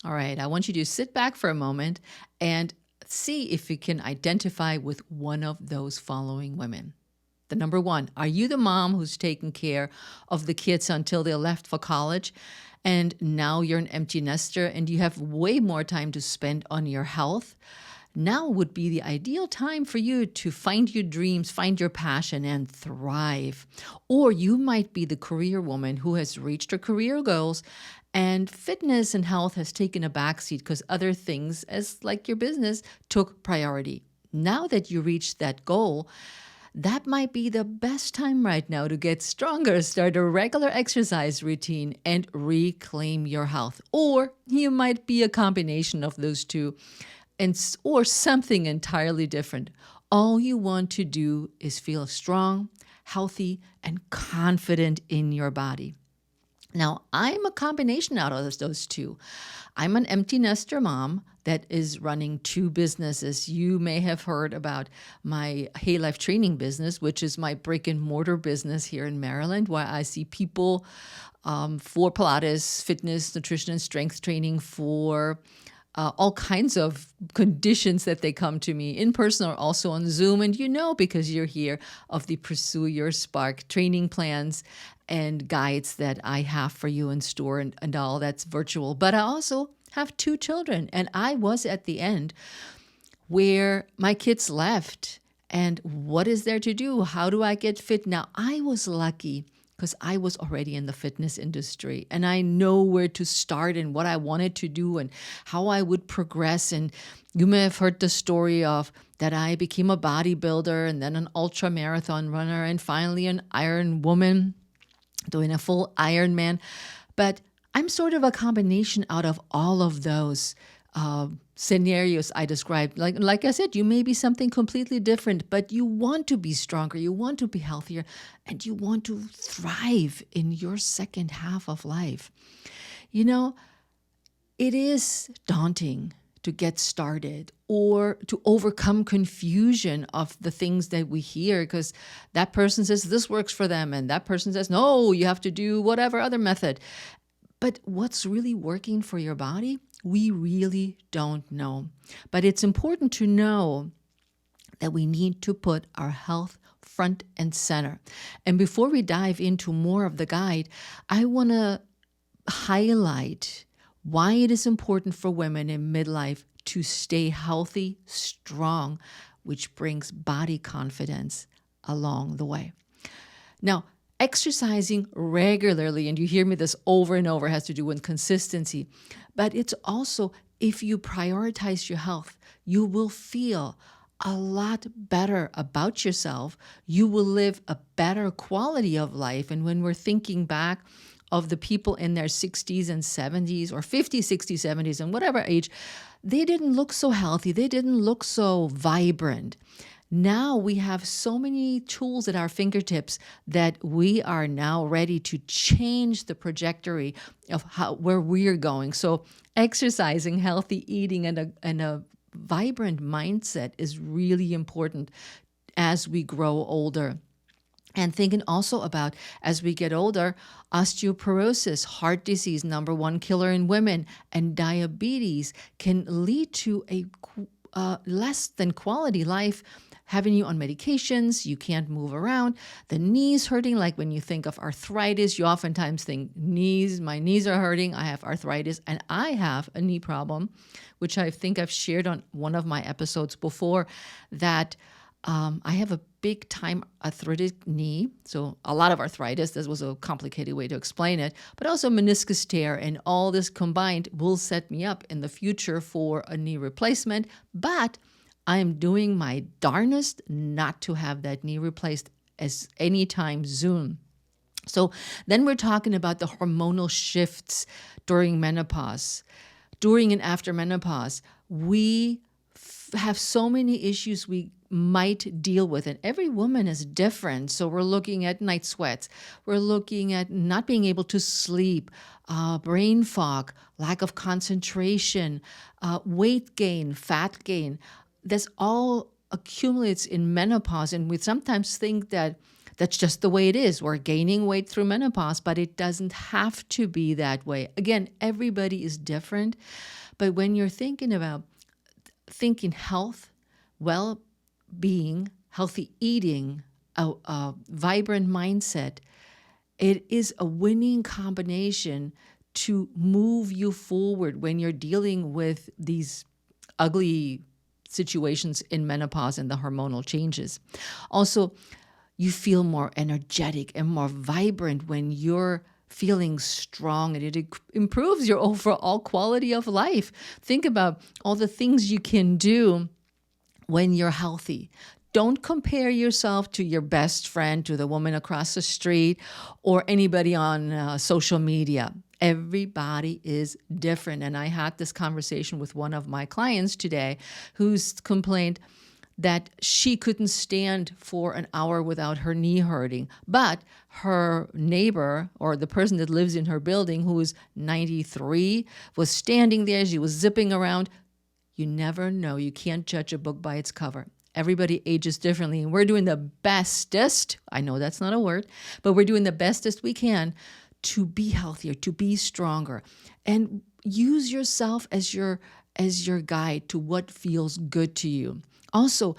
All right, I want you to sit back for a moment and see if you can identify with one of those following women. The number one, are you the mom who's taking care of the kids until they left for college? And now you're an empty nester and you have way more time to spend on your health. Now would be the ideal time for you to find your dreams, find your passion, and thrive. Or you might be the career woman who has reached her career goals and fitness and health has taken a backseat because other things, as like your business, took priority. Now that you reached that goal, that might be the best time right now to get stronger, start a regular exercise routine, and reclaim your health. Or you might be a combination of those two or something entirely different. All you want to do is feel strong, healthy, and confident in your body. Now, I'm a combination out of those two. I'm an empty nester mom that is running two businesses. You may have heard about my Hey Life training business, which is my brick and mortar business here in Maryland, where I see people for Pilates, fitness, nutrition, and strength training for all kinds of conditions that they come to me in person or also on Zoom. And you know, because you're here, of the Pursue Your Spark training plans and guides that I have for you in store and all that's virtual. But I also have two children, and I was at the end where my kids left. And what is there to do? How do I get fit? Now, I was lucky because I was already in the fitness industry and I know where to start and what I wanted to do and how I would progress. And you may have heard the story of that I became a bodybuilder and then an ultra marathon runner and finally an Iron Woman doing a full Ironman. But I'm sort of a combination out of all of those scenarios I described. Like I said, you may be something completely different, but you want to be stronger, you want to be healthier, and you want to thrive in your second half of life. You know, it is daunting to get started or to overcome confusion of the things that we hear because that person says this works for them and that person says, no, you have to do whatever other method. But what's really working for your body? We really don't know. But it's important to know that we need to put our health front and center. And before we dive into more of the guide, I want to highlight why it is important for women in midlife to stay healthy, strong, which brings body confidence along the way. Now, exercising regularly, and you hear me this over and over, has to do with consistency. But it's also, if you prioritize your health, you will feel a lot better about yourself. You will live a better quality of life. And when we're thinking back of the people in their 60s and 70s or 50s, 60s, 70s, and whatever age, they didn't look so healthy. They didn't look so vibrant. Now we have so many tools at our fingertips that we are now ready to change the trajectory of where we're going. So exercising, healthy eating, and a vibrant mindset is really important as we grow older. And thinking also about, as we get older, osteoporosis, heart disease, number one killer in women, and diabetes can lead to a less than quality life, having you on medications, you can't move around, the knees hurting. Like when you think of arthritis, you oftentimes think my knees are hurting, I have arthritis, and I have a knee problem, which I think I've shared on one of my episodes before, that I have a big time arthritic knee, so a lot of arthritis. This was a complicated way to explain it, but also meniscus tear, and all this combined will set me up in the future for a knee replacement, but I am doing my darnest not to have that knee replaced as anytime soon. So then we're talking about the hormonal shifts during menopause. During and after menopause, we have so many issues we might deal with, and every woman is different. So we're looking at night sweats. We're looking at not being able to sleep, brain fog, lack of concentration, weight gain, fat gain. This all accumulates in menopause, and we sometimes think that That's just the way it is. We're gaining weight through menopause, but it doesn't have to be that way. Again, everybody is different. But when you're thinking health, well-being, healthy eating, a vibrant mindset, it is a winning combination to move you forward when you're dealing with these ugly situations in menopause and the hormonal changes. Also, you feel more energetic and more vibrant when you're feeling strong, and it improves your overall quality of life. Think about all the things you can do when you're healthy. Don't compare yourself to your best friend, to the woman across the street, or anybody on social media. Everybody is different. And I had this conversation with one of my clients today who's complained that she couldn't stand for an hour without her knee hurting. But her neighbor, or the person that lives in her building, who is 93, was standing there. She was zipping around. You never know. You can't judge a book by its cover. Everybody ages differently, and we're doing the bestest, I know that's not a word, but we're doing the bestest we can to be healthier, to be stronger, and use yourself as your guide to what feels good to you. Also,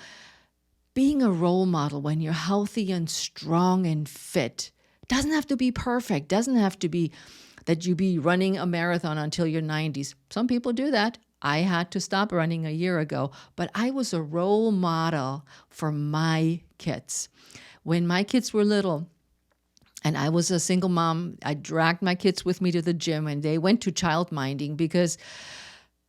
being a role model when you're healthy and strong and fit doesn't have to be perfect, doesn't have to be that you be running a marathon until your 90s. Some people do that. I had to stop running a year ago, but I was a role model for my kids. When my kids were little, and I was a single mom, I dragged my kids with me to the gym, and they went to childminding because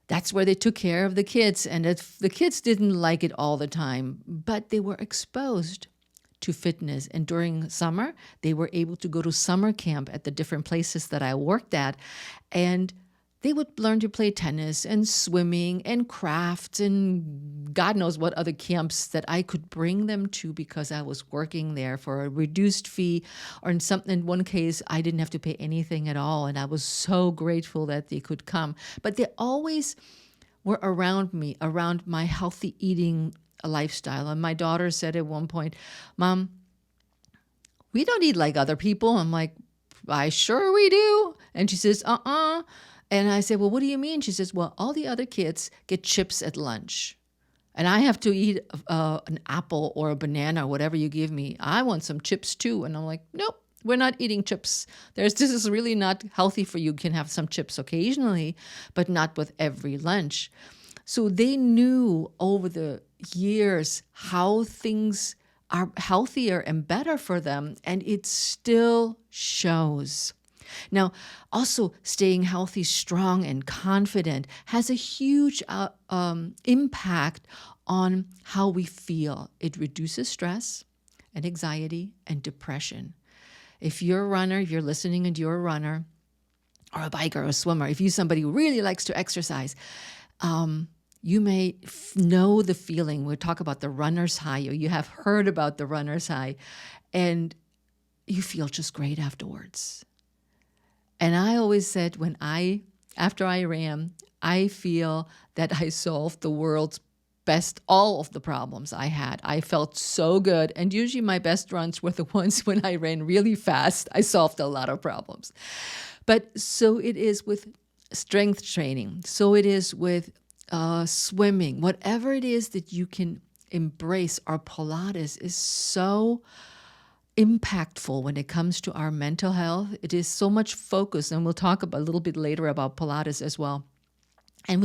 that's where they took care of the kids. And the kids didn't like it all the time, but they were exposed to fitness. And during summer, they were able to go to summer camp at the different places that I worked at. And they would learn to play tennis and swimming and crafts and God knows what other camps that I could bring them to because I was working there for a reduced fee, or in one case, I didn't have to pay anything at all. And I was so grateful that they could come. But they always were around me, around my healthy eating lifestyle. And my daughter said at one point, "Mom, we don't eat like other people." I'm like, "I sure we do." And she says, And I said, "Well, what do you mean?" She says, "Well, all the other kids get chips at lunch. And I have to eat an apple or a banana or whatever you give me. I want some chips too." And I'm like, "Nope, we're not eating chips. This is really not healthy for you. You can have some chips occasionally, but not with every lunch." So they knew over the years how things are healthier and better for them, and it still shows. Now, also staying healthy, strong, and confident has a huge impact on how we feel. It reduces stress and anxiety and depression. If you're a runner, if you're listening and you're a runner, or a biker or a swimmer, if you're somebody who really likes to exercise, you may know the feeling. We'll talk about the runner's high, or you have heard about the runner's high, and you feel just great afterwards. And I always said after I ran, I feel that I solved the world's best, all of the problems I had. I felt so good. And usually my best runs were the ones when I ran really fast. I solved a lot of problems. But so it is with strength training. So it is with swimming. Whatever it is that you can embrace, our Pilates is so impactful when it comes to our mental health. It is so much focus, and we'll talk a little bit later about Pilates as well. And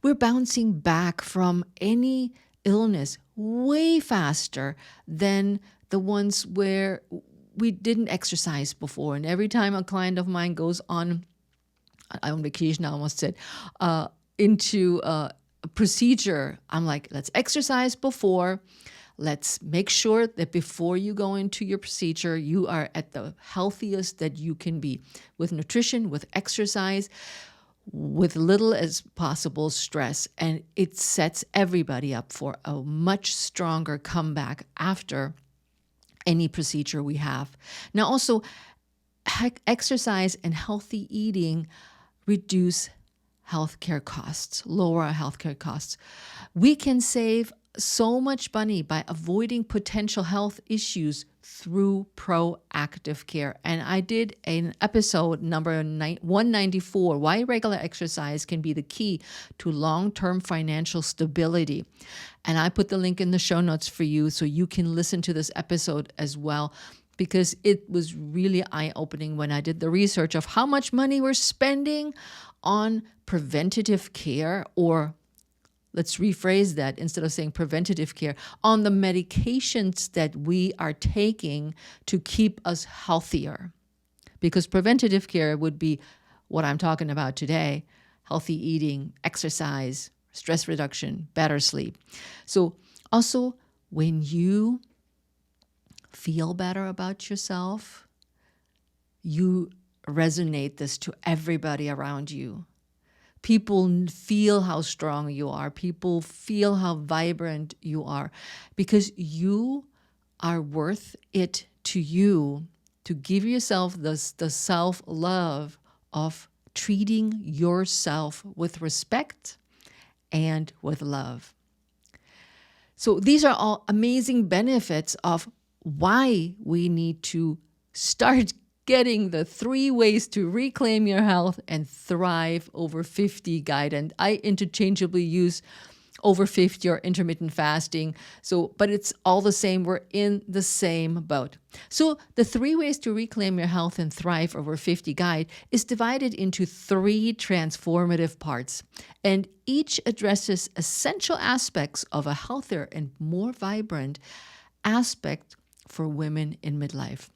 we're bouncing back from any illness way faster than the ones where we didn't exercise before. And every time a client of mine goes on vacation, I almost said, into a procedure, I'm like, let's exercise before. Let's make sure that before you go into your procedure, you are at the healthiest that you can be, with nutrition, with exercise, with little as possible stress. And it sets everybody up for a much stronger comeback after any procedure we have. Now, also, exercise and healthy eating reduce healthcare costs, lower our healthcare costs. We can save so much money by avoiding potential health issues through proactive care. And I did an episode number 194, why regular exercise can be the key to long-term financial stability. And I put the link in the show notes for you so you can listen to this episode as well, because it was really eye-opening when I did the research of how much money we're spending on preventative care, or let's rephrase that, instead of saying preventative care, on the medications that we are taking to keep us healthier. Because preventative care would be what I'm talking about today: healthy eating, exercise, stress reduction, better sleep. So also, when you feel better about yourself, you resonate this to everybody around you. People feel how strong you are. People feel how vibrant you are, because you are worth it to you to give yourself the self-love of treating yourself with respect and with love. So these are all amazing benefits of why we need to start getting the 3 ways to reclaim your health and thrive over 50 guide. And I interchangeably use over 50 or intermittent fasting. But it's all the same. We're in the same boat. So the 3 ways to reclaim your health and thrive over 50 guide is divided into 3 transformative parts. And each addresses essential aspects of a healthier and more vibrant aspect for women in midlife.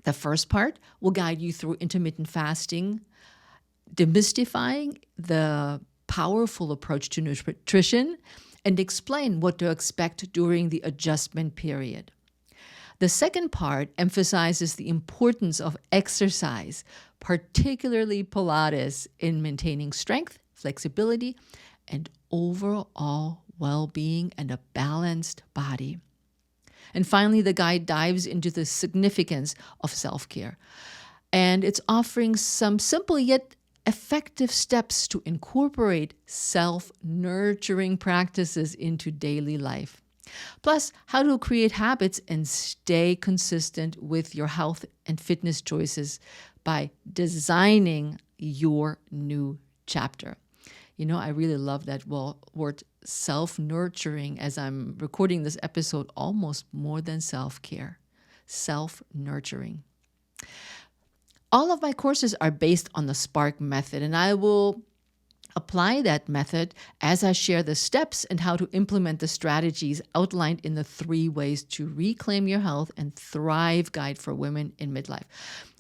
The first part will guide you through intermittent fasting, demystifying the powerful approach to nutrition, and explain what to expect during the adjustment period. The second part emphasizes the importance of exercise, particularly Pilates, in maintaining strength, flexibility, and overall well-being and a balanced body. And finally, the guide dives into the significance of self-care. And it's offering some simple yet effective steps to incorporate self-nurturing practices into daily life. Plus, how to create habits and stay consistent with your health and fitness choices by designing your new chapter. You know, I really love that word self-nurturing as I'm recording this episode, almost more than self-care. Self-nurturing. All of my courses are based on the SPARK method, and I will apply that method as I share the steps and how to implement the strategies outlined in the 3 ways to reclaim your health and thrive guide for women in midlife.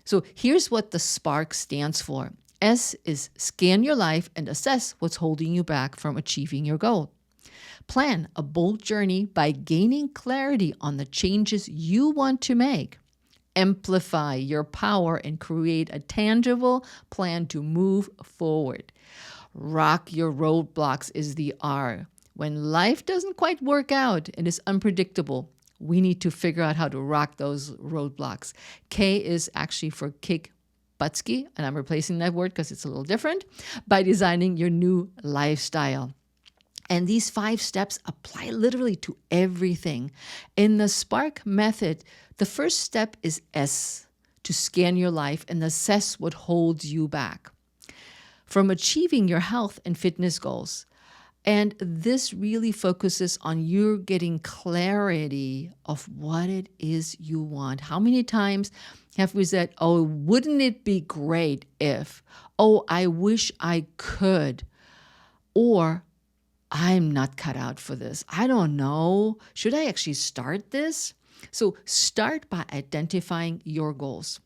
So here's what the SPARK stands for. S is scan your life and assess what's holding you back from achieving your goal. Plan a bold journey by gaining clarity on the changes you want to make. Amplify your power and create a tangible plan to move forward. Rock your roadblocks is the R. When life doesn't quite work out and is unpredictable, we need to figure out how to rock those roadblocks. K is actually for kick Butsky, and I'm replacing that word because it's a little different, by designing your new lifestyle. And these 5 steps apply literally to everything. In the SPARK method, the first step is S, to scan your life and assess what holds you back from achieving your health and fitness goals. And this really focuses on you getting clarity of what it is you want. How many times have we said, oh, wouldn't it be great if, oh, I wish I could, or I'm not cut out for this. I don't know. Should I actually start this? So start by identifying your goals.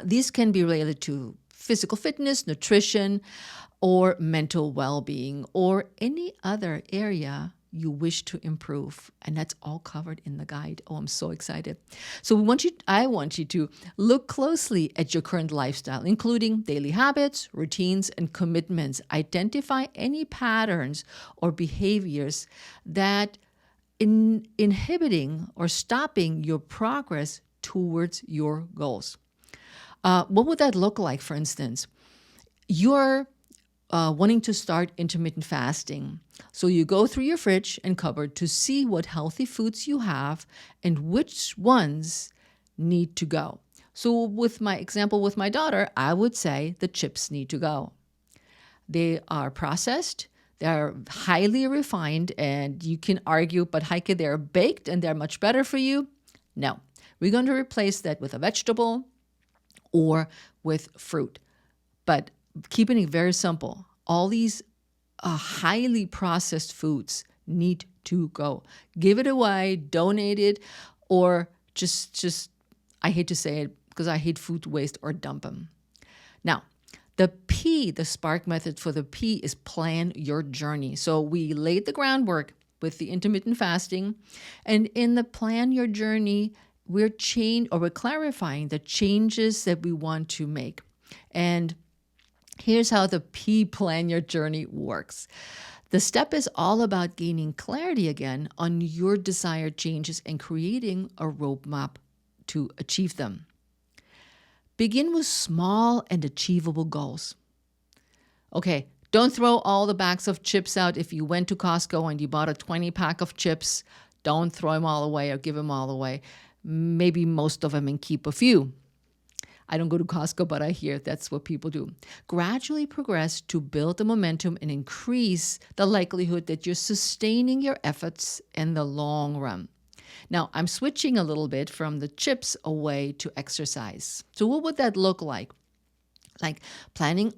These can be related to physical fitness, nutrition, or mental well-being, or any other area you wish to improve. And that's all covered in the guide. Oh, I'm so excited. So I want you to look closely at your current lifestyle, including daily habits, routines, and commitments. Identify any patterns or behaviors that inhibiting or stopping your progress towards your goals. What would that look like, for instance? You're wanting to start intermittent fasting. So you go through your fridge and cupboard to see what healthy foods you have and which ones need to go. So with my example with my daughter, I would say the chips need to go. They are processed, they're highly refined, and you can argue, but Heike, they're baked and they're much better for you. No, we're going to replace that with a vegetable or with fruit. But keeping it very simple, all these highly processed foods need to go. Give it away, donate it, or just I hate to say it because I hate food waste, or dump them. Now, the P, the Spark method for the P, is plan your journey. So we laid the groundwork with the intermittent fasting, and in the plan your journey, we're clarifying the changes that we want to make. And here's how the P, plan your journey, works. The step is all about gaining clarity again on your desired changes and creating a roadmap to achieve them. Begin with small and achievable goals. Okay, don't throw all the bags of chips out. If you went to Costco and you bought a 20 pack of chips, don't throw them all away or give them all away. Maybe most of them and keep a few. I don't go to Costco, but I hear that's what people do. Gradually progress to build the momentum and increase the likelihood that you're sustaining your efforts in the long run. Now, I'm switching a little bit from the chips away to exercise. So what would that look like? Like planning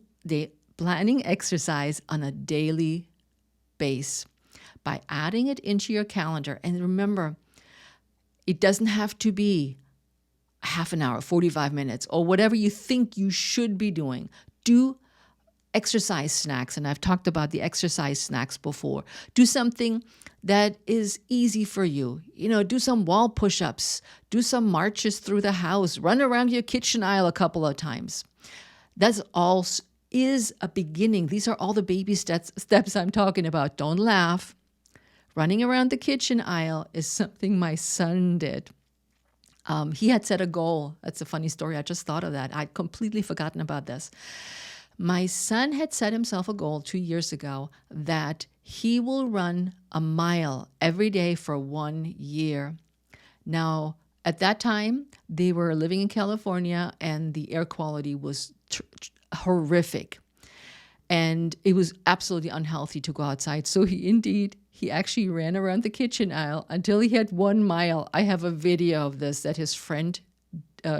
exercise on a daily basis by adding it into your calendar. And remember, it doesn't have to be half an hour, 45 minutes, or whatever you think you should be doing. Do exercise snacks, and I've talked about the exercise snacks before. Do something that is easy for you. Do some wall push-ups, do some marches through the house, run around your kitchen aisle a couple of times. That's all is a beginning. These are all the baby steps I'm talking about. Don't laugh. Running around the kitchen aisle is something my son did. He had set a goal. That's a funny story. I just thought of that. I'd completely forgotten about this. My son had set himself a goal 2 years ago that he will run a mile every day for 1 year. Now, at that time, they were living in California and the air quality was horrific. And it was absolutely unhealthy to go outside. So he actually ran around the kitchen aisle until he had 1 mile. I have a video of this that his friend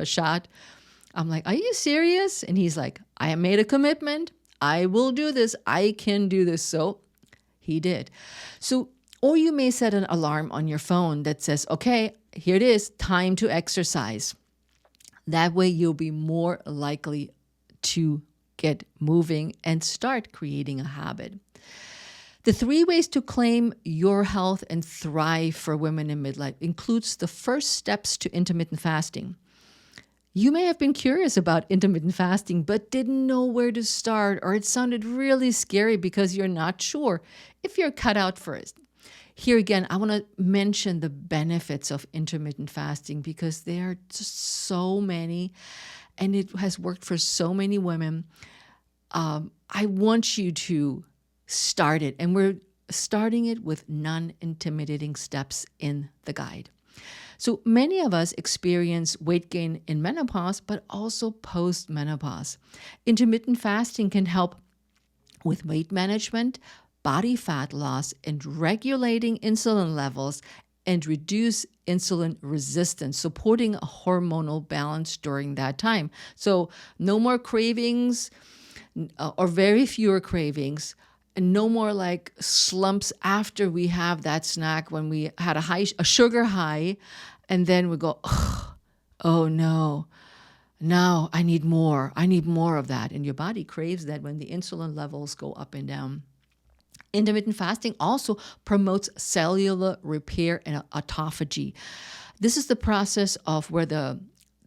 shot. I'm like, are you serious? And he's like, I have made a commitment. I will do this. I can do this. So he did. So, or you may set an alarm on your phone that says, okay, here it is, time to exercise. That way you'll be more likely to get moving and start creating a habit. The 3 ways to claim your health and thrive for women in midlife includes the first steps to intermittent fasting. You may have been curious about intermittent fasting, but didn't know where to start, or it sounded really scary because you're not sure if you're cut out for it. Here again, I want to mention the benefits of intermittent fasting because there are just so many, and it has worked for so many women. I want you to start it, and we're starting it with non-intimidating steps in the guide. So many of us experience weight gain in menopause, but also post-menopause. Intermittent fasting can help with weight management, body fat loss, and regulating insulin levels and reduce insulin resistance, supporting a hormonal balance during that time. So no more cravings or very fewer cravings, and no more like slumps after we have that snack when we had a sugar high, and then we go, oh no, now I need more. I need more of that. And your body craves that when the insulin levels go up and down. Intermittent fasting also promotes cellular repair and autophagy. This is the process of where the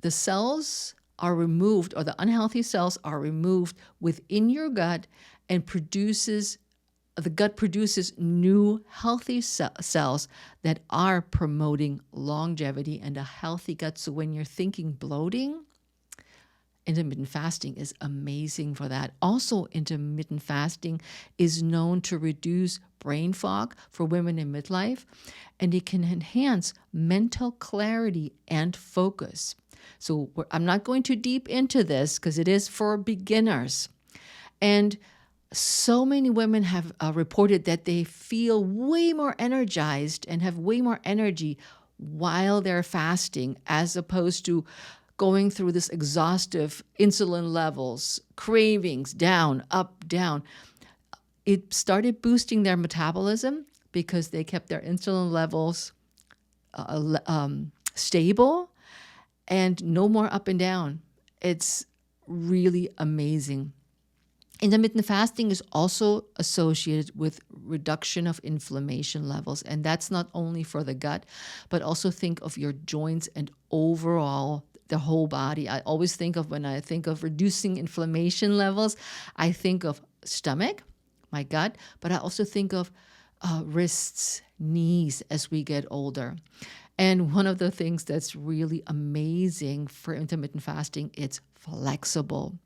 cells are removed, or the unhealthy cells are removed within your gut, and the gut produces new healthy cells that are promoting longevity and a healthy gut. So when you're thinking bloating, intermittent fasting is amazing for that. Also, intermittent fasting is known to reduce brain fog for women in midlife, and it can enhance mental clarity and focus. So I'm not going too deep into this because it is for beginners. And so many women have reported that they feel way more energized and have way more energy while they're fasting, as opposed to going through this exhaustive insulin levels, cravings, down, up, down. It started boosting their metabolism because they kept their insulin levels stable and no more up and down. It's really amazing. Intermittent fasting is also associated with reduction of inflammation levels, and that's not only for the gut, but also think of your joints and overall the whole body. I always think of, when I think of reducing inflammation levels, I think of stomach, my gut, but I also think of wrists, knees as we get older. And one of the things that's really amazing for intermittent fasting, it's flexible.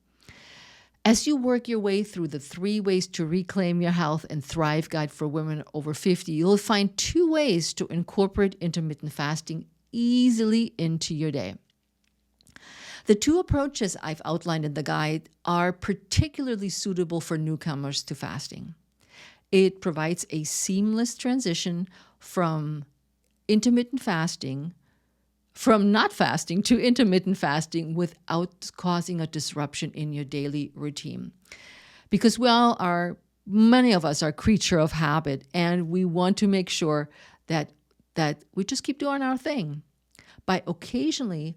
As you work your way through the 3 ways to reclaim your health and thrive guide for women over 50, you'll find 2 ways to incorporate intermittent fasting easily into your day. The 2 approaches I've outlined in the guide are particularly suitable for newcomers to fasting. It provides a seamless transition from not fasting to intermittent fasting without causing a disruption in your daily routine. Because many of us are creature of habit, and we want to make sure that we just keep doing our thing. By occasionally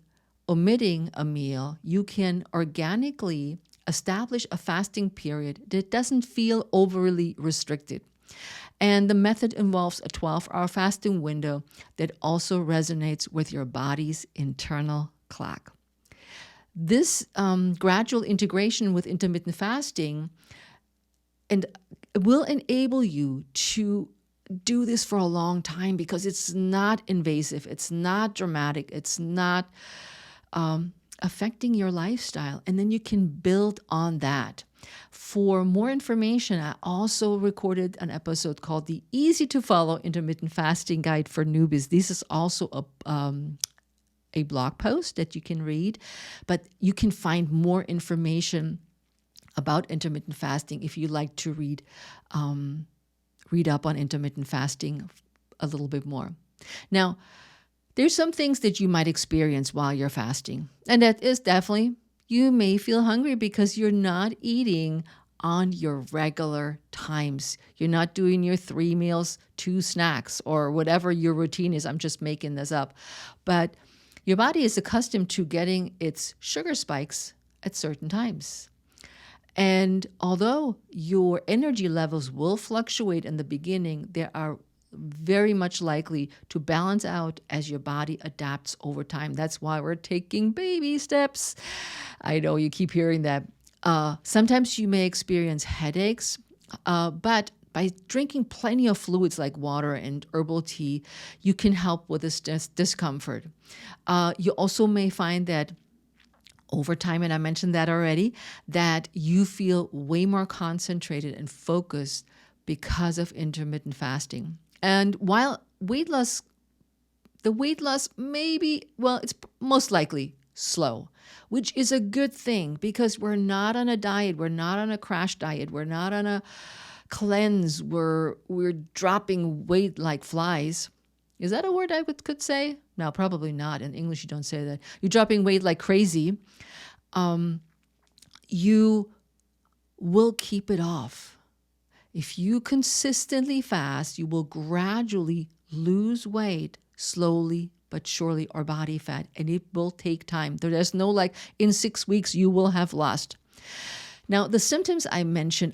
omitting a meal, you can organically establish a fasting period that doesn't feel overly restricted. And the method involves a 12-hour fasting window that also resonates with your body's internal clock. This gradual integration with intermittent fasting will enable you to do this for a long time because it's not invasive, it's not dramatic, it's not affecting your lifestyle. And then you can build on that. For more information, I also recorded an episode called The Easy to Follow Intermittent Fasting Guide for Newbies. This is also a blog post that you can read, but you can find more information about intermittent fasting if you like to read up on intermittent fasting a little bit more. Now, there's some things that you might experience while you're fasting, and that is definitely you may feel hungry because you're not eating on your regular times. You're not doing your 3 meals, 2 snacks, or whatever your routine is. I'm just making this up. But your body is accustomed to getting its sugar spikes at certain times. And although your energy levels will fluctuate in the beginning, they are very much likely to balance out as your body adapts over time. That's why we're taking baby steps. I know you keep hearing that. Sometimes you may experience headaches, but by drinking plenty of fluids like water and herbal tea, you can help with this discomfort. You also may find that over time, and I mentioned that already, that you feel way more concentrated and focused because of intermittent fasting. And while the weight loss it's most likely slow, which is a good thing because we're not on a diet. We're not on a crash diet. We're not on a cleanse. We're dropping weight like flies. Is that a word I could say? No, probably not. In English, you don't say that. You're dropping weight like crazy. You will keep it off. If you consistently fast, you will gradually lose weight slowly but surely, or body fat, and it will take time. There's no in 6 weeks you will have lost. Now, the symptoms I mentioned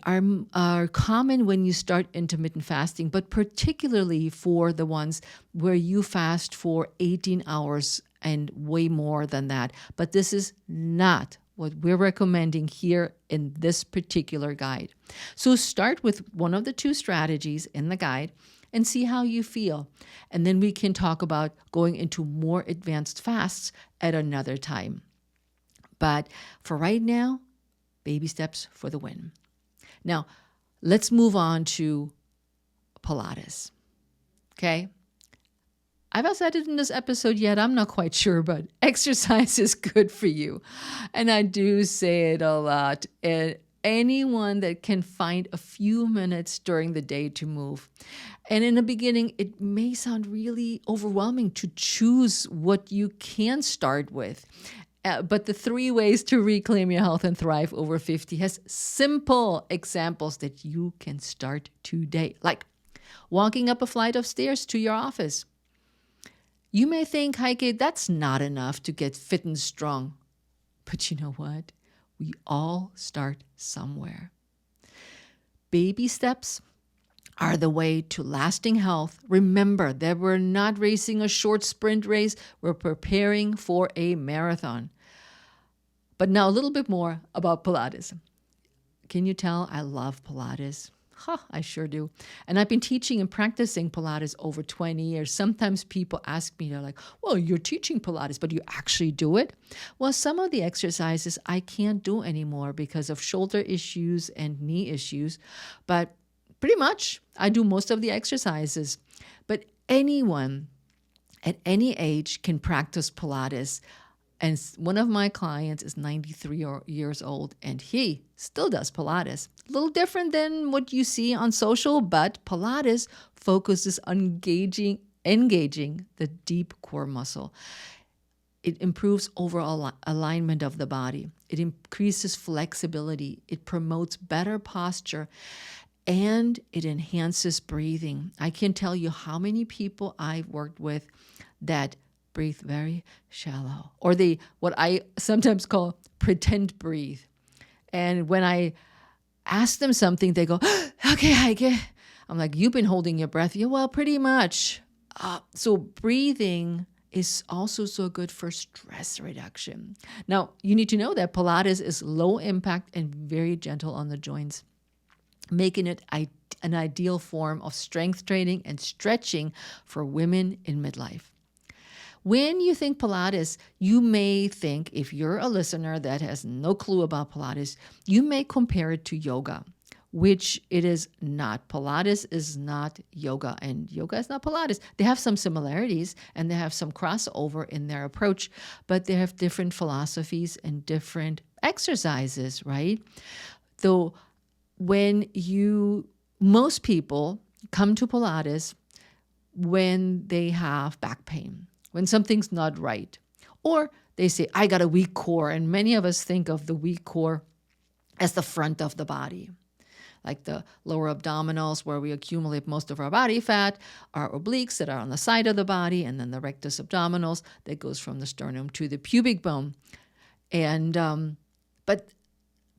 are common when you start intermittent fasting, but particularly for the ones where you fast for 18 hours and way more than that. But this is not what we're recommending here in this particular guide. So start with one of the 2 strategies in the guide and see how you feel. And then we can talk about going into more advanced fasts at another time. But for right now, baby steps for the win. Now, let's move on to Pilates. Okay? I've not said it in this episode yet. I'm not quite sure, but exercise is good for you. And I do say it a lot. And anyone that can find a few minutes during the day to move. And in the beginning, it may sound really overwhelming to choose what you can start with. But the 3 ways to reclaim your health and thrive over 50 has simple examples that you can start today. Like walking up a flight of stairs to your office. You may think, Heike, that's not enough to get fit and strong. But you know what? We all start somewhere. Baby steps are the way to lasting health. Remember that we're not racing a short sprint race. We're preparing for a marathon. But now a little bit more about Pilates. Can you tell I love Pilates? I sure do. And I've been teaching and practicing Pilates over 20 years. Sometimes people ask me, they're like, well, you're teaching Pilates, but you actually do it? Well, some of the exercises I can't do anymore because of shoulder issues and knee issues. But pretty much, I do most of the exercises. But anyone at any age can practice Pilates. And one of my clients is 93 years old, and he still does Pilates. A little different than what you see on social, but Pilates focuses on engaging the deep core muscle. It improves overall alignment of the body. It increases flexibility. It promotes better posture, and it enhances breathing. I can't tell you how many people I've worked with that breathe very shallow, or what I sometimes call pretend breathe. And when I ask them something, they go, okay, Heike. I'm like, you've been holding your breath. Yeah, well, pretty much. So breathing is also so good for stress reduction. Now, you need to know that Pilates is low impact and very gentle on the joints, making it an ideal form of strength training and stretching for women in midlife. When you think Pilates, you may think, if you're a listener that has no clue about Pilates, you may compare it to yoga, which it is not. Pilates is not yoga, and yoga is not Pilates. They have some similarities, and they have some crossover in their approach, but they have different philosophies and different exercises, right? Though most people come to Pilates when they have back pain, when something's not right. Or they say, I got a weak core. And many of us think of the weak core as the front of the body, like the lower abdominals where we accumulate most of our body fat, our obliques that are on the side of the body, and then the rectus abdominals that goes from the sternum to the pubic bone. And but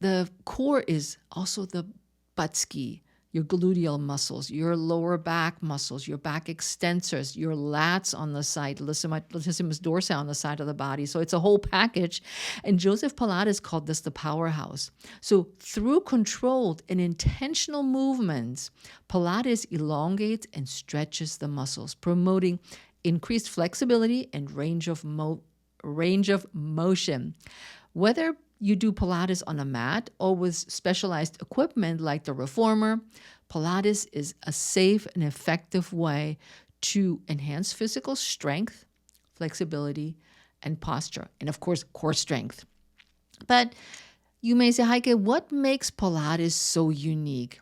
the core is also the butt ski, your gluteal muscles, your lower back muscles, your back extensors, your lats on the side, latissimus dorsi on the side of the body. So it's a whole package. And Joseph Pilates called this the powerhouse. So through controlled and intentional movements, Pilates elongates and stretches the muscles, promoting increased flexibility and range of motion. Whether you do Pilates on a mat or with specialized equipment like the reformer, Pilates is a safe and effective way to enhance physical strength, flexibility, and posture, and of course, core strength. But you may say, Heike, what makes Pilates so unique?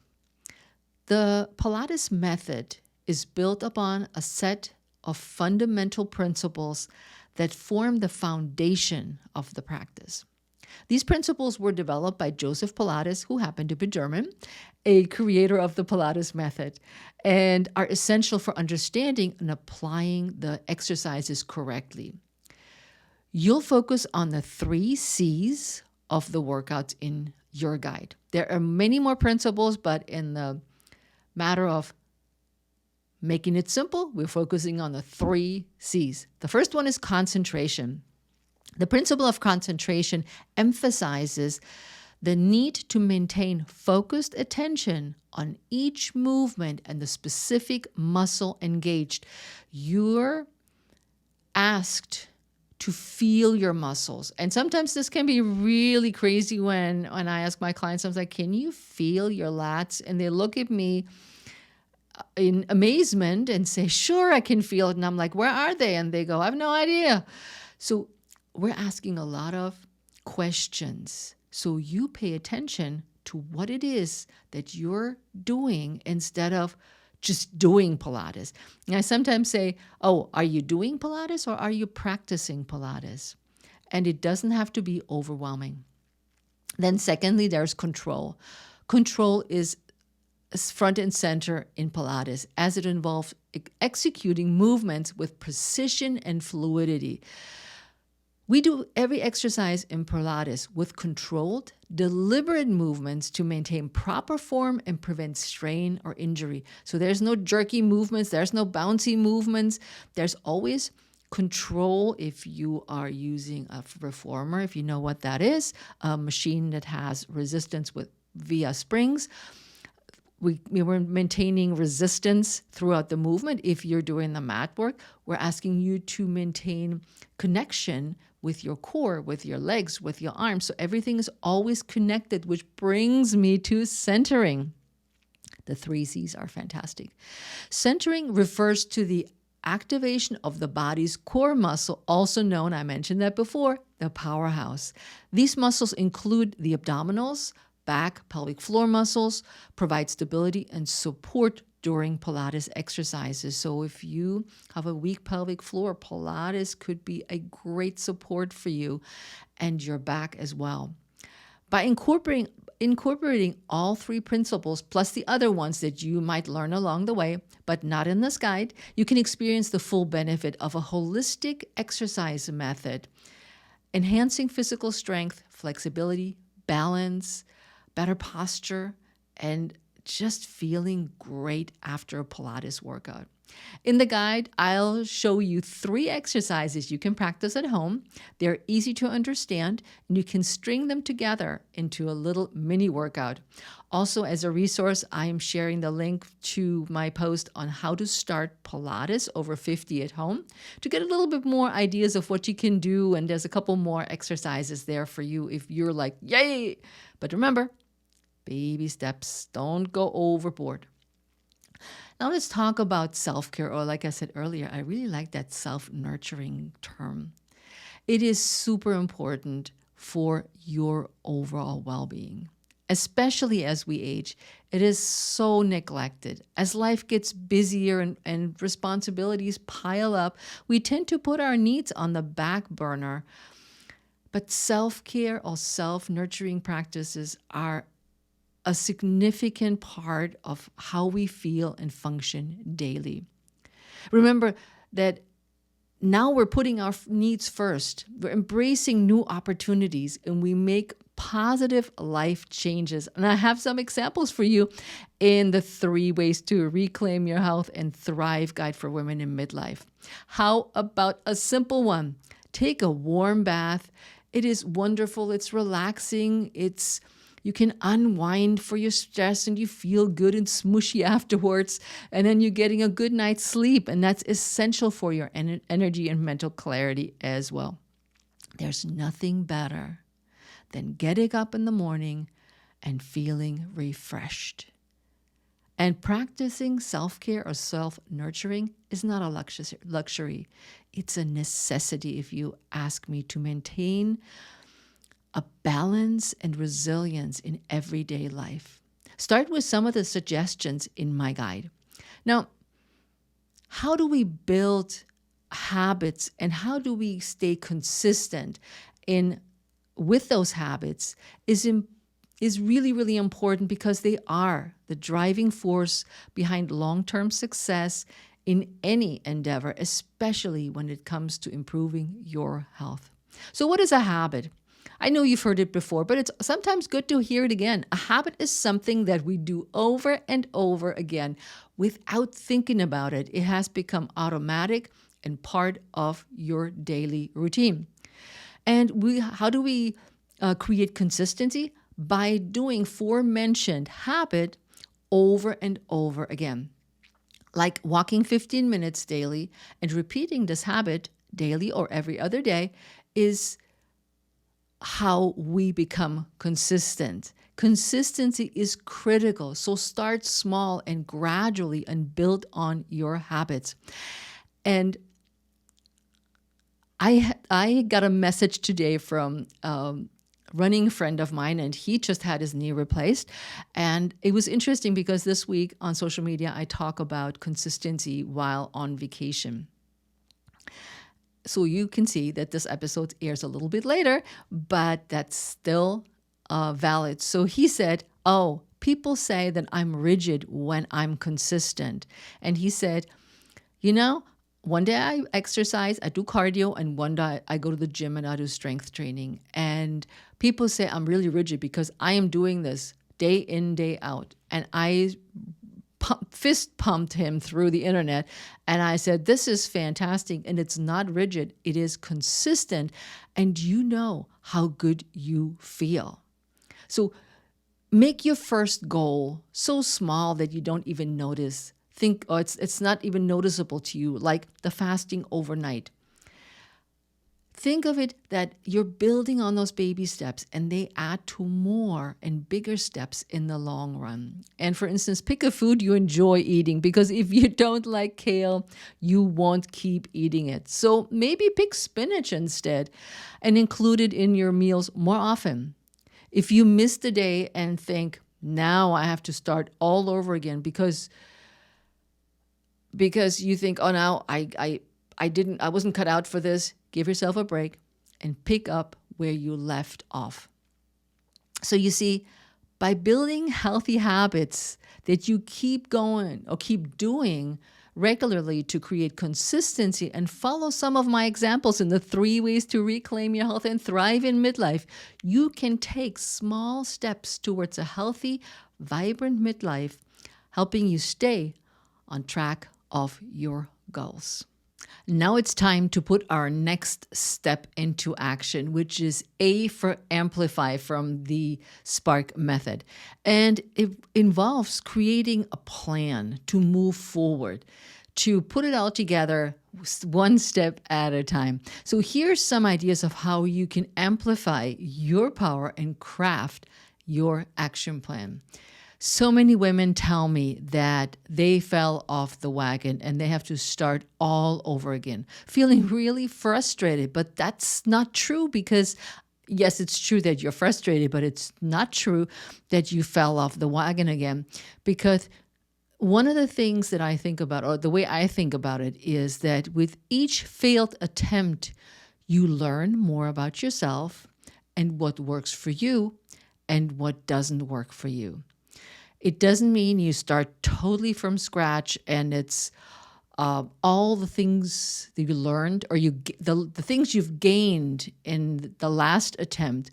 The Pilates method is built upon a set of fundamental principles that form the foundation of the practice. These principles were developed by Joseph Pilates, who happened to be German, a creator of the Pilates method, and are essential for understanding and applying the exercises correctly. You'll focus on the 3 C's of the workouts in your guide. There are many more principles, but in the matter of making it simple, we're focusing on the 3 C's. The first one is concentration. The principle of concentration emphasizes the need to maintain focused attention on each movement and the specific muscle engaged. You're asked to feel your muscles. And sometimes this can be really crazy when I ask my clients, I was like, can you feel your lats? And they look at me in amazement and say, sure, I can feel it. And I'm like, where are they? And they go, I have no idea. So we're asking a lot of questions. So you pay attention to what it is that you're doing instead of just doing Pilates. And I sometimes say, oh, are you doing Pilates or are you practicing Pilates? And it doesn't have to be overwhelming. Then secondly, there's control. Control is front and center in Pilates as it involves executing movements with precision and fluidity. We do every exercise in Pilates with controlled, deliberate movements to maintain proper form and prevent strain or injury. So there's no jerky movements, there's no bouncy movements. There's always control if you are using a reformer, if you know what that is, a machine that has resistance via springs. We were maintaining resistance throughout the movement. If you're doing the mat work, we're asking you to maintain connection with your core, with your legs, with your arms. So everything is always connected, which brings me to centering. The 3 C's are fantastic. Centering refers to the activation of the body's core muscle, also known, I mentioned that before, the powerhouse. These muscles include the abdominals, back, pelvic floor muscles, provide stability and support during Pilates exercises. So if you have a weak pelvic floor, Pilates could be a great support for you and your back as well. By incorporating all 3 principles, plus the other ones that you might learn along the way, but not in this guide, you can experience the full benefit of a holistic exercise method, enhancing physical strength, flexibility, balance, better posture, and just feeling great after a Pilates workout. In the guide, I'll show you 3 exercises you can practice at home. They're easy to understand, and you can string them together into a little mini workout. Also, as a resource, I am sharing the link to my post on how to start Pilates over 50 at home to get a little bit more ideas of what you can do, and there's a couple more exercises there for you if you're like, yay! But remember, baby steps, don't go overboard. Now let's talk about self-care, or like I said earlier, I really like that self-nurturing term. It is super important for your overall well-being, especially as we age. It is so neglected. As life gets busier and responsibilities pile up, we tend to put our needs on the back burner. But self-care or self-nurturing practices are a significant part of how we feel and function daily. Remember that now we're putting our needs first. We're embracing new opportunities, and we make positive life changes. And I have some examples for you in the 3 Ways to Reclaim Your Health and Thrive Guide for Women in Midlife. How about a simple one? Take a warm bath. It is wonderful. It's relaxing. You can unwind for your stress and you feel good and smushy afterwards. And then you're getting a good night's sleep. And that's essential for your energy and mental clarity as well. There's nothing better than getting up in the morning and feeling refreshed. And practicing self-care or self-nurturing is not a luxury. It's a necessity, if you ask me, to maintain a balance and resilience in everyday life. Start with some of the suggestions in my guide. Now, how do we build habits and how do we stay consistent with those habits is really, really important, because they are the driving force behind long-term success in any endeavor, especially when it comes to improving your health. So what is a habit? I know you've heard it before, but it's sometimes good to hear it again. A habit is something that we do over and over again without thinking about it. It has become automatic and part of your daily routine. And how do we create consistency? By doing aforementioned habit over and over again. Like walking 15 minutes daily and repeating this habit daily or every other day, is how we become consistent. Consistency is critical. So start small and gradually and build on your habits. And I got a message today from running friend of mine, and he just had his knee replaced. And it was interesting because this week on social media, I talk about consistency while on vacation. So you can see that this episode airs a little bit later, but that's still valid. So he said, oh, people say that I'm rigid when I'm consistent. And he said, one day I exercise, I do cardio, and one day I go to the gym and I do strength training. And people say I'm really rigid because I am doing this day in, day out. And I fist pumped him through the internet. And I said, this is fantastic. And it's not rigid. It is consistent. And you know how good you feel. So make your first goal so small that you don't even notice. Think, it's not even noticeable to you, like the fasting overnight. Think of it that you're building on those baby steps and they add to more and bigger steps in the long run. And for instance, pick a food you enjoy eating, because if you don't like kale, you won't keep eating it. So maybe pick spinach instead and include it in your meals more often. If you miss the day and think, now I have to start all over again because you think, oh, now I wasn't cut out for this, give yourself a break and pick up where you left off. So you see, by building healthy habits that you keep going or keep doing regularly to create consistency, and follow some of my examples in the 3 ways to reclaim your health and thrive in midlife, you can take small steps towards a healthy, vibrant midlife, helping you stay on track of your goals. Now it's time to put our next step into action, which is A for amplify from the Spark method. And it involves creating a plan to move forward, to put it all together one step at a time. So here's some ideas of how you can amplify your power and craft your action plan. So many women tell me that they fell off the wagon and they have to start all over again, feeling really frustrated. But that's not true, because yes, it's true that you're frustrated, but it's not true that you fell off the wagon again. Because one of the things that I think about, or the way I think about it, is that with each failed attempt, you learn more about yourself and what works for you and what doesn't work for you. It doesn't mean you start totally from scratch and it's all the things that you learned or the things you've gained in the last attempt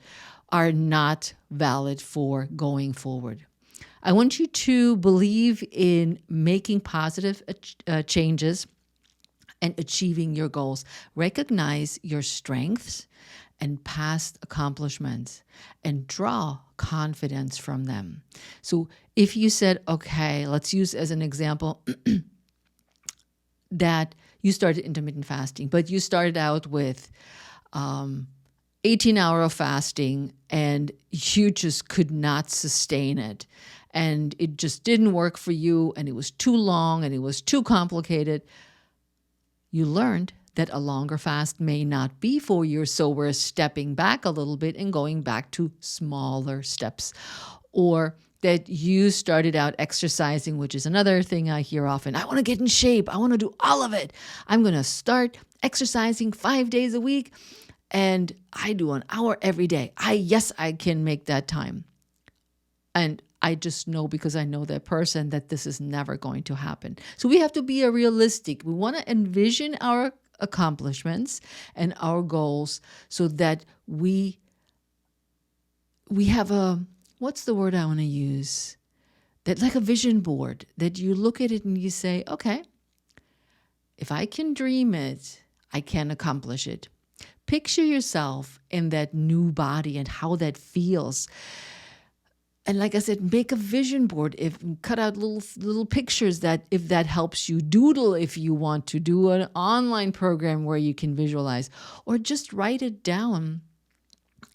are not valid for going forward. I want you to believe in making positive changes and achieving your goals. Recognize your strengths and past accomplishments and draw confidence from them. So if you said, okay, let's use as an example that you started intermittent fasting, but you started out with 18-hour of fasting and you just could not sustain it. And it just didn't work for you, and it was too long and it was too complicated. You learned that a longer fast may not be for you, so we're stepping back a little bit and going back to smaller steps. Or that you started out exercising, which is another thing I hear often. I want to get in shape. I want to do all of it. I'm going to start exercising 5 days a week, and I do an hour every day. I can make that time. And I just know, because I know that person, that this is never going to happen. So we have to be realistic. We want to envision our accomplishments and our goals so that we have what's the word I want to use? That, like a vision board, that you look at it and you say, okay, if I can dream it, I can accomplish it. Picture yourself in that new body and how that feels. And like I said, make a vision board. If cut out little pictures that if that helps you, doodle if you want to do an online program where you can visualize, or just write it down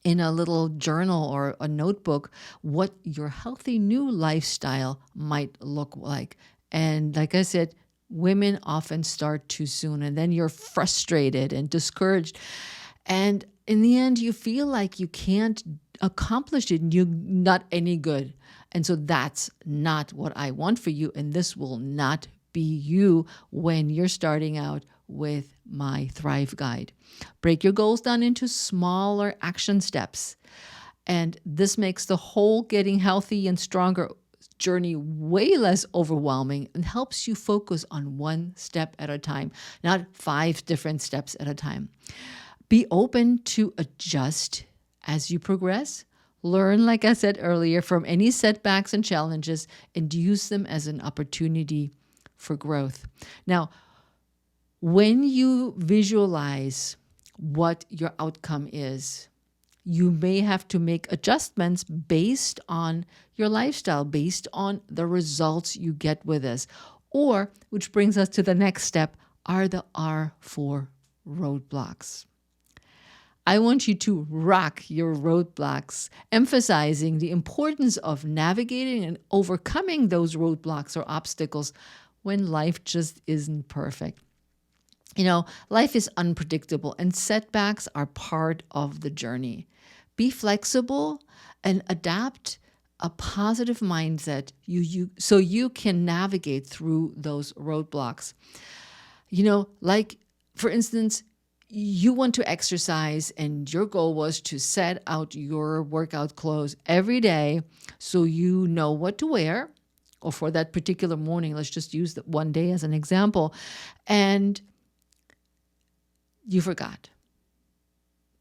in a little journal or a notebook what your healthy new lifestyle might look like. And like I said, women often start too soon, and then you're frustrated and discouraged. And in the end, you feel like you can't accomplish it and you're not any good. And so that's not what I want for you. And this will not be you when you're starting out with my Thrive Guide. Break your goals down into smaller action steps. And this makes the whole getting healthy and stronger journey way less overwhelming and helps you focus on one step at a time, not 5 different steps at a time. Be open to adjust as you progress. Learn, like I said earlier, from any setbacks and challenges and use them as an opportunity for growth. Now, when you visualize what your outcome is, you may have to make adjustments based on your lifestyle, based on the results you get with this. Or, which brings us to the next step, are the R4 roadblocks. I want you to rock your roadblocks, emphasizing the importance of navigating and overcoming those roadblocks or obstacles when life just isn't perfect. You know, life is unpredictable and setbacks are part of the journey. Be flexible and adapt a positive mindset so you can navigate through those roadblocks. You know, like for instance, you want to exercise and your goal was to set out your workout clothes every day so you know what to wear, or for that particular morning, let's just use that one day as an example, and you forgot.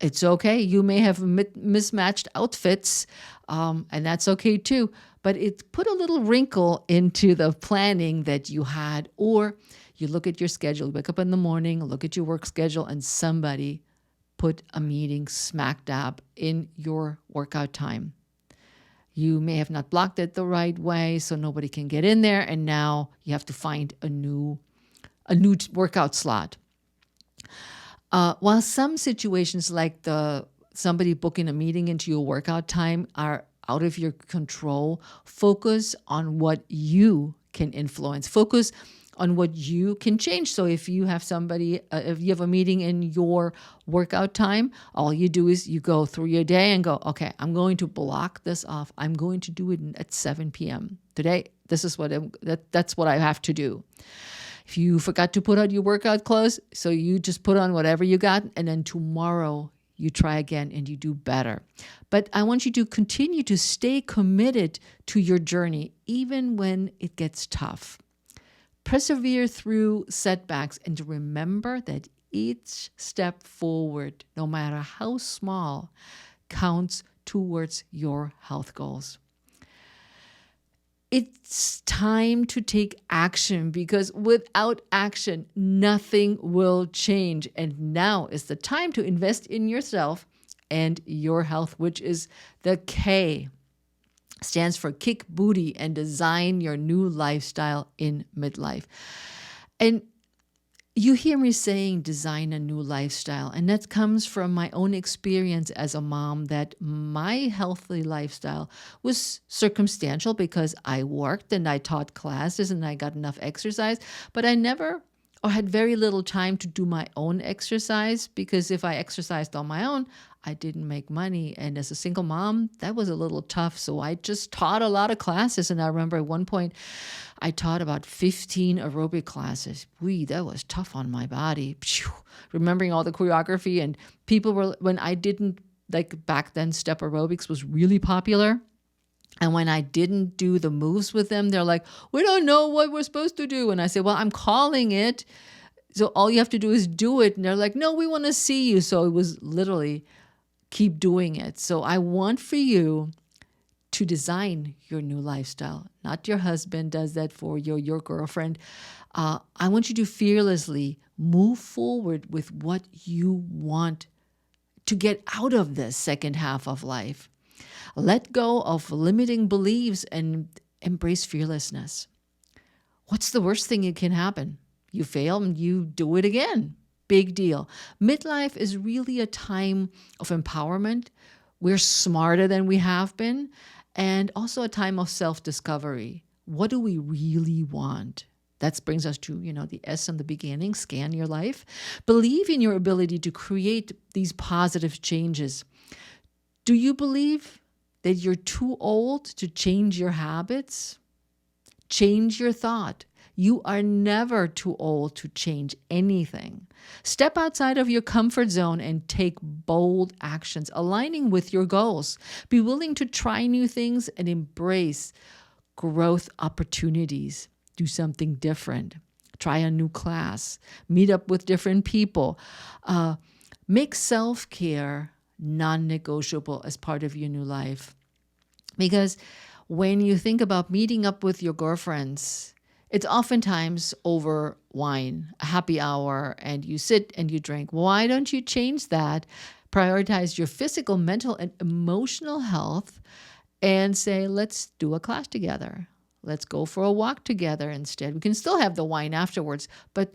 It's okay. You may have mismatched outfits, and that's okay too. But it put a little wrinkle into the planning that you had. Or you look at your schedule, wake up in the morning, look at your work schedule, and somebody put a meeting smack dab in your workout time. You may have not blocked it the right way, so nobody can get in there, and now you have to find a new workout slot. While some situations like somebody booking a meeting into your workout time are out of your control, focus on what you can influence. Focus on what you can change. So if you have if you have a meeting in your workout time, all you do is you go through your day and go, okay, I'm going to block this off. I'm going to do it at 7 p.m. today. This is that's what I have to do. If you forgot to put on your workout clothes, so you just put on whatever you got, and then tomorrow you try again and you do better. But I want you to continue to stay committed to your journey, even when it gets tough. Persevere through setbacks and remember that each step forward, no matter how small, counts towards your health goals. It's time to take action, because without action, nothing will change. And now is the time to invest in yourself and your health, which is the K. Stands for kick booty and design your new lifestyle in midlife. And you hear me saying design a new lifestyle, and that comes from my own experience as a mom, that my healthy lifestyle was circumstantial because I worked and I taught classes and I got enough exercise, but I never or had very little time to do my own exercise, because if I exercised on my own, I didn't make money. And as a single mom, that was a little tough. So I just taught a lot of classes. And I remember at one point, I taught about 15 aerobic classes. That was tough on my body. Remembering all the choreography, and people were, when I didn't, like back then, step aerobics was really popular. And when I didn't do the moves with them, they're like, we don't know what we're supposed to do. And I say, well, I'm calling it. So all you have to do is do it. And they're like, no, we want to see you. So it was literally keep doing it. So I want for you to design your new lifestyle. Not your husband does that for you, your girlfriend. I want you to fearlessly move forward with what you want to get out of this second half of life. Let go of limiting beliefs and embrace fearlessness. What's the worst thing that can happen? You fail and you do it again. Big deal. Midlife is really a time of empowerment. We're smarter than we have been, and also a time of self-discovery. What do we really want? That brings us to, the S in the beginning, scan your life. Believe in your ability to create these positive changes. Do you believe that you're too old to change your habits? Change your thought. You are never too old to change anything. Step outside of your comfort zone and take bold actions, aligning with your goals. Be willing to try new things and embrace growth opportunities. Do something different. Try a new class. Meet up with different people. Make self-care non-negotiable as part of your new life. Because when you think about meeting up with your girlfriends, it's oftentimes over wine, a happy hour, and you sit and you drink. Why don't you change that? Prioritize your physical, mental, and emotional health and say, let's do a class together. Let's go for a walk together instead. We can still have the wine afterwards, but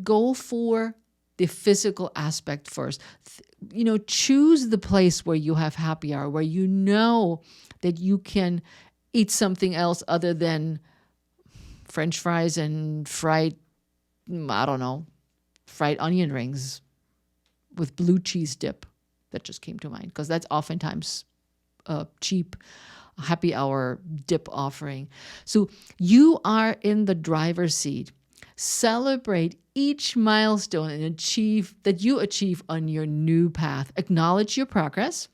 go for the physical aspect first. Choose the place where you have happy hour, where you know that you can eat something else other than French fries and fried onion rings with blue cheese dip. That just came to mind because that's oftentimes a cheap happy hour dip offering. So you are in the driver's seat. Celebrate each milestone and achieve on your new path. Acknowledge your progress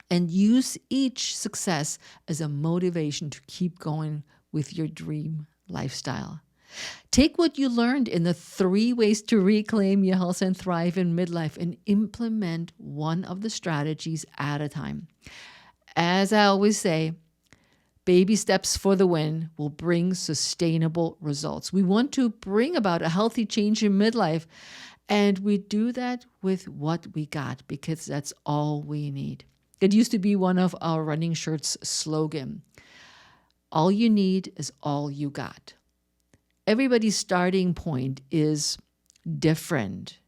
and use each success as a motivation to keep going with your dream lifestyle. Take what you learned in the 3 ways to reclaim your health and thrive in midlife and implement one of the strategies at a time. As I always say, baby steps for the win will bring sustainable results. We want to bring about a healthy change in midlife, and we do that with what we got because that's all we need. It used to be one of our running shirts slogan. All you need is all you got. Everybody's starting point is different.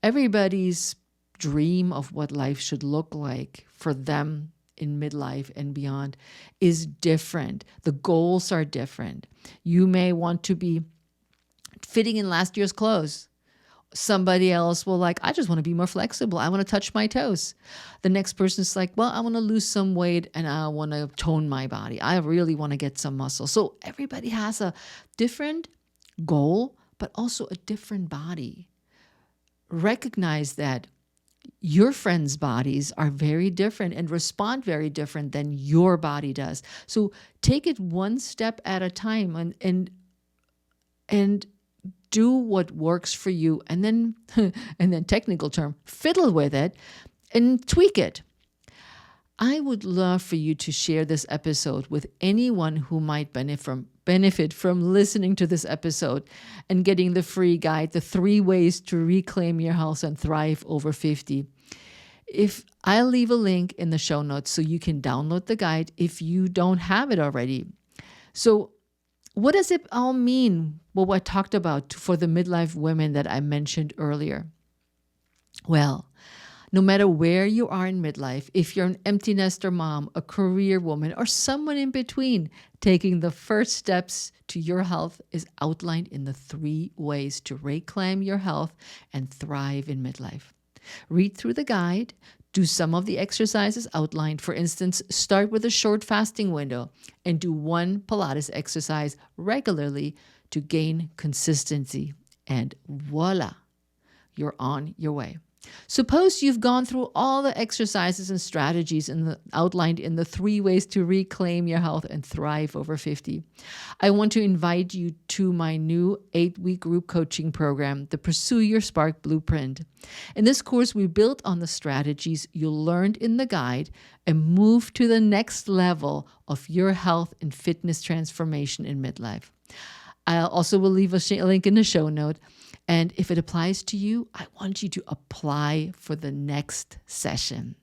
Everybody's dream of what life should look like for them in midlife and beyond is different. The goals are different. You may want to be fitting in last year's clothes. Somebody else will I just want to be more flexible. I want to touch my toes. The next person's I want to lose some weight and I want to tone my body. I really want to get some muscle. So everybody has a different goal, but also a different body. Recognize that your friends' bodies are very different and respond very different than your body does. So take it one step at a time and do what works for you, and then technical term, fiddle with it and tweak it. I would love for you to share this episode with anyone who might benefit from listening to this episode and getting the free guide, the 3 ways to reclaim your health and thrive over 50. If I'll leave a link in the show notes so you can download the guide if you don't have it already. So what does it all mean? What I talked about for the midlife women that I mentioned earlier. Well, no matter where you are in midlife, if you're an empty nester mom, a career woman, or someone in between, taking the first steps to your health is outlined in the 3 ways to reclaim your health and thrive in midlife. Read through the guide, do some of the exercises outlined. For instance, start with a short fasting window and do 1 Pilates exercise regularly to gain consistency. And voila, you're on your way. Suppose you've gone through all the exercises and strategies outlined in the 3 ways to reclaim your health and thrive over 50. I want to invite you to my new 8-week group coaching program, the Pursue Your Spark Blueprint. In this course, we built on the strategies you learned in the guide and move to the next level of your health and fitness transformation in midlife. I also will leave a link in the show note. And if it applies to you, I want you to apply for the next session.